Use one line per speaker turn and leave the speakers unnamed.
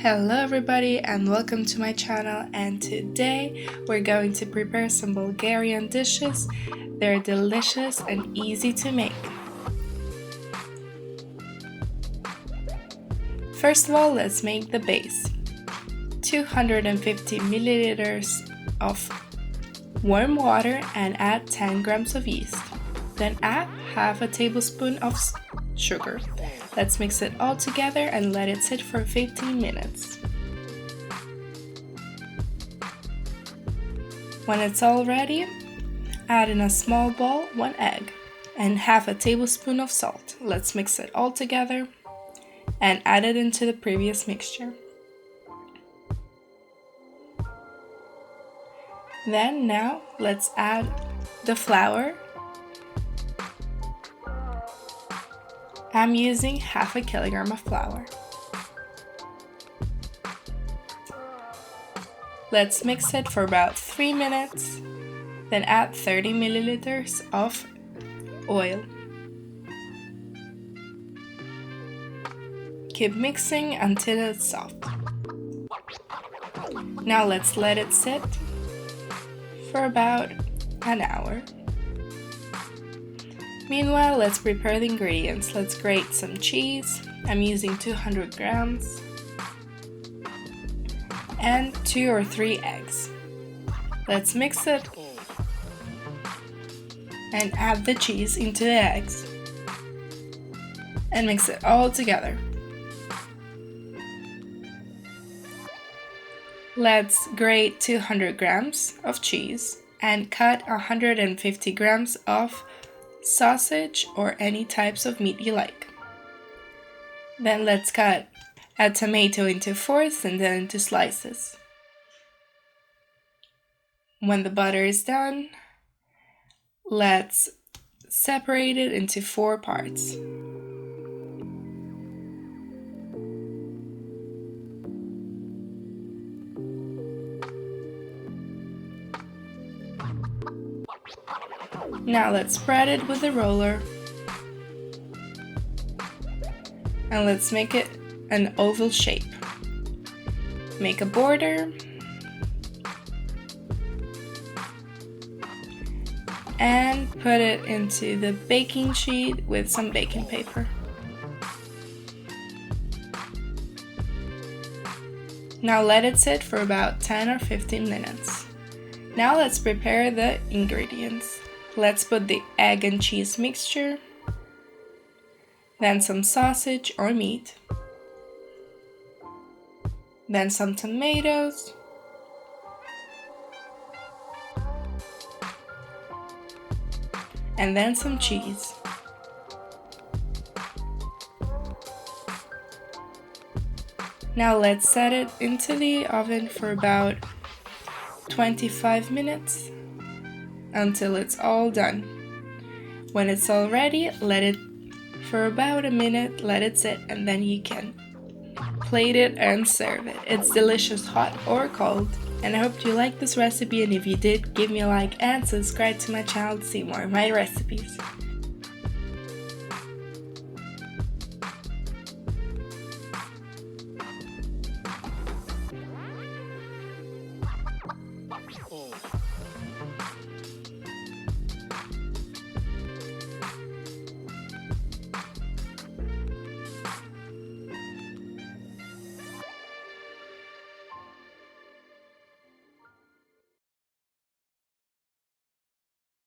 Hello everybody and welcome to my channel, and today we're going to prepare some Bulgarian dishes. They're delicious and easy to make. First of all, let's make the base. 250 milliliters of warm water and add 10 grams of yeast. Then add half a tablespoon of sugar. Let's mix it all together and let it sit for 15 minutes. When it's all ready, add in a small bowl 1 egg and half a tablespoon of salt. Let's mix it all together and add it into the previous mixture. Now let's add the flour. I'm using half a kilogram of flour. Let's mix it for about 3 minutes, then add 30 milliliters of oil. Keep mixing until it's soft. Now let's let it sit for about an hour. Meanwhile, let's prepare the ingredients. Let's grate some cheese. I'm using 200 grams and 2 or 3 eggs. Let's mix it and add the cheese into the eggs and mix it all together. Let's grate 200 grams of cheese and cut 150 grams of sausage or any types of meat you like. Then let's cut a tomato into fourths and then into slices. When the butter is done, let's separate it into 4 parts. Now let's spread it with a roller and let's make it an oval shape. Make a border and put it into the baking sheet with some baking paper. Now let it sit for about 10 or 15 minutes. Now let's prepare the ingredients. Let's put the egg and cheese mixture, then some sausage or meat, then some tomatoes, and then some cheese. Now let's set it into the oven for about 25 minutes until it's all done. When it's all ready, let it for about a minute, let it sit, and then you can plate it and serve it. It's delicious hot or cold, and I hope you liked this recipe, and if you did, give me a like and subscribe to my channel to see more of my recipes.